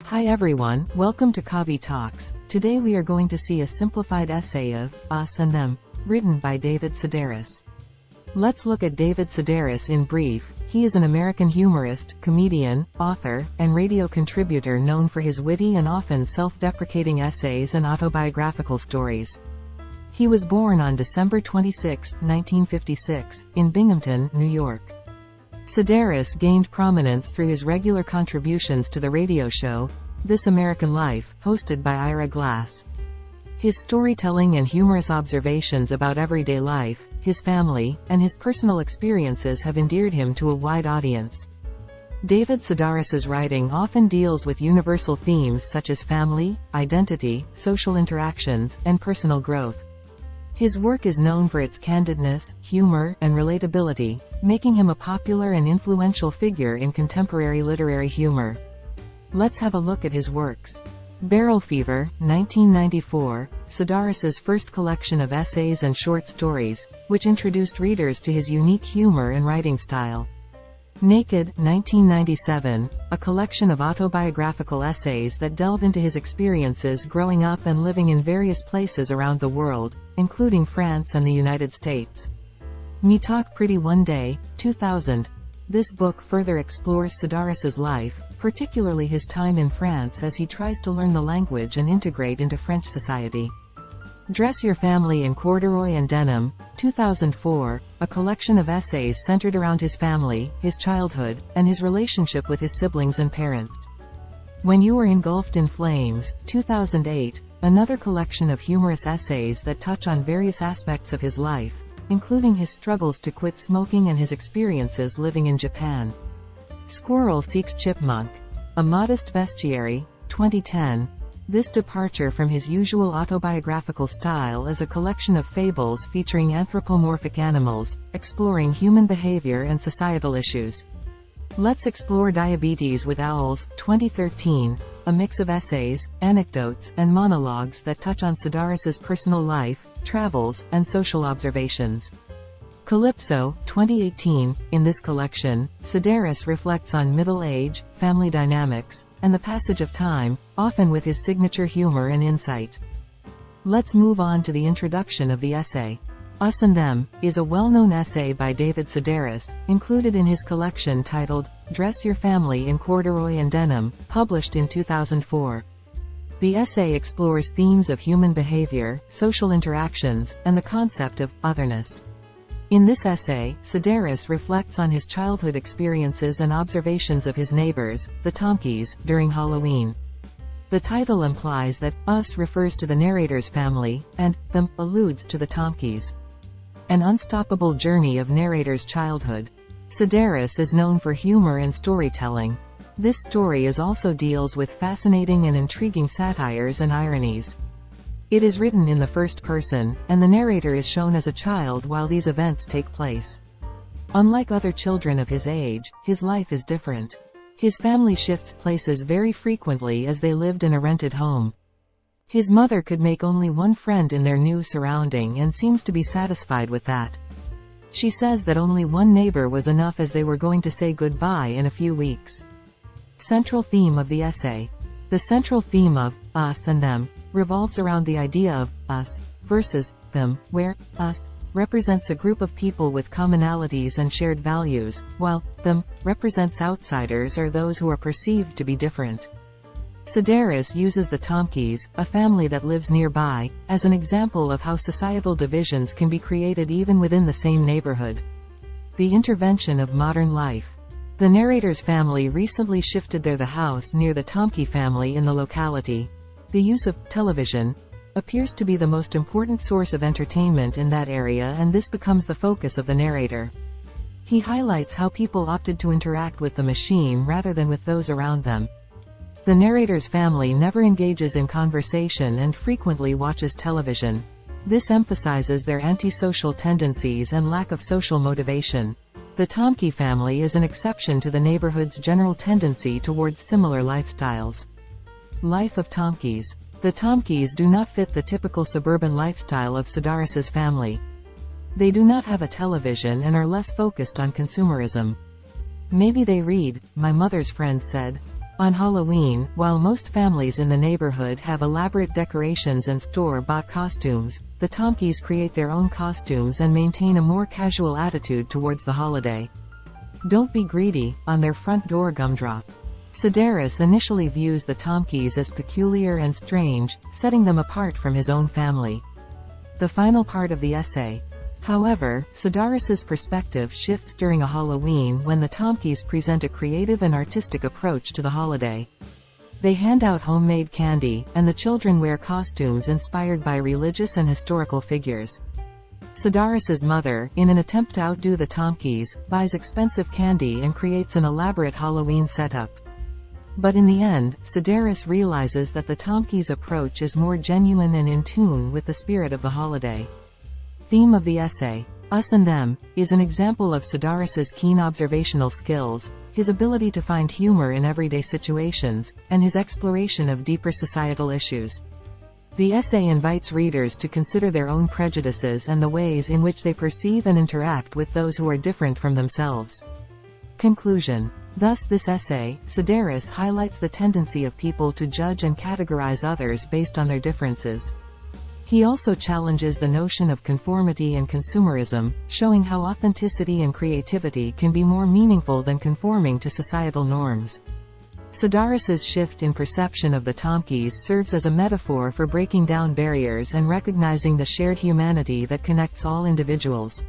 Hi everyone, welcome to Kavi Talks. Today we are going to see a simplified essay of Us and Them, written by David Sedaris. Let's look at David Sedaris in brief. He is an American humorist, comedian, author, and radio contributor known for his witty and often self-deprecating essays and autobiographical stories. He was born on December 26, 1956, in Binghamton, New York. Sedaris gained prominence through his regular contributions to the radio show, This American Life, hosted by Ira Glass. His storytelling and humorous observations about everyday life, his family, and his personal experiences have endeared him to a wide audience. David Sedaris's writing often deals with universal themes such as family, identity, social interactions, and personal growth. His work is known for its candidness, humor, and relatability, making him a popular and influential figure in contemporary literary humor. Let's have a look at his works. Barrel Fever, 1994, Sedaris's first collection of essays and short stories, which introduced readers to his unique humor and writing style. Naked, 1997, a collection of autobiographical essays that delve into his experiences growing up and living in various places around the world, including France and the United States. Me Talk Pretty One Day, 2000. This book further explores Sedaris's life, particularly his time in France as he tries to learn the language and integrate into French society. Dress Your Family in Corduroy and Denim, 2004, a collection of essays centered around his family, his childhood, and his relationship with his siblings and parents. When You Were Engulfed in Flames, 2008, another collection of humorous essays that touch on various aspects of his life, including his struggles to quit smoking and his experiences living in Japan. Squirrel Seeks Chipmunk, A Modest Bestiary, 2010. This departure from his usual autobiographical style is a collection of fables featuring anthropomorphic animals, exploring human behavior and societal issues. Let's Explore Diabetes with Owls, 2013, a mix of essays, anecdotes, and monologues that touch on Sedaris's personal life, travels, and social observations. Calypso, 2018, in this collection, Sedaris reflects on middle age, family dynamics, and the passage of time, often with his signature humor and insight. Let's move on to the introduction of the essay. Us and Them is a well-known essay by David Sedaris, included in his collection titled Dress Your Family in Corduroy and Denim, published in 2004. The essay explores themes of human behavior, social interactions, and the concept of otherness. In this essay, Sedaris reflects on his childhood experiences and observations of his neighbors, the Tomkeys, during Halloween. The title implies that Us refers to the narrator's family, and Them alludes to the Tomkeys. An unstoppable journey of narrator's childhood. Sedaris is known for humor and storytelling. This story also deals with fascinating and intriguing satires and ironies. It is written in the first person, and the narrator is shown as a child while these events take place. Unlike other children of his age, his life is different. His family shifts places very frequently as they lived in a rented home. His mother could make only one friend in their new surrounding and seems to be satisfied with that. She says that only one neighbor was enough as they were going to say goodbye in a few weeks. Central theme of the essay. The central theme of Us and Them revolves around the idea of us versus them, where us represents a group of people with commonalities and shared values, while them represents outsiders or those who are perceived to be different. Sedaris uses the Tomkeys, a family that lives nearby, as an example of how societal divisions can be created even within the same neighborhood. The intervention of modern life. The narrator's family recently shifted the house near the Tomkey family in the locality. The use of television appears to be the most important source of entertainment in that area, and this becomes the focus of the narrator. He highlights how people opted to interact with the machine rather than with those around them. The narrator's family never engages in conversation and frequently watches television. This emphasizes their antisocial tendencies and lack of social motivation. The Tomkey family is an exception to the neighborhood's general tendency towards similar lifestyles. Life of Tomkeys. The Tomkeys do not fit the typical suburban lifestyle of Sedaris's family. They do not have a television and are less focused on consumerism. Maybe they read, my mother's friend said. On Halloween, while most families in the neighborhood have elaborate decorations and store-bought costumes, the Tomkeys create their own costumes and maintain a more casual attitude towards the holiday. "Don't be greedy," on their front door gumdrop. Sedaris initially views the Tomkeys as peculiar and strange, setting them apart from his own family. The final part of the essay. However, Sedaris's perspective shifts during a Halloween when the Tomkeys present a creative and artistic approach to the holiday. They hand out homemade candy, and the children wear costumes inspired by religious and historical figures. Sedaris's mother, in an attempt to outdo the Tomkeys, buys expensive candy and creates an elaborate Halloween setup. But in the end, Sedaris realizes that the Tomkeys' approach is more genuine and in tune with the spirit of the holiday. Theme of the essay, Us and Them, is an example of Sedaris's keen observational skills, his ability to find humor in everyday situations, and his exploration of deeper societal issues. The essay invites readers to consider their own prejudices and the ways in which they perceive and interact with those who are different from themselves. Conclusion. Thus this essay, Sedaris highlights the tendency of people to judge and categorize others based on their differences. He also challenges the notion of conformity and consumerism, showing how authenticity and creativity can be more meaningful than conforming to societal norms. Sedaris's shift in perception of the Tomkeys serves as a metaphor for breaking down barriers and recognizing the shared humanity that connects all individuals.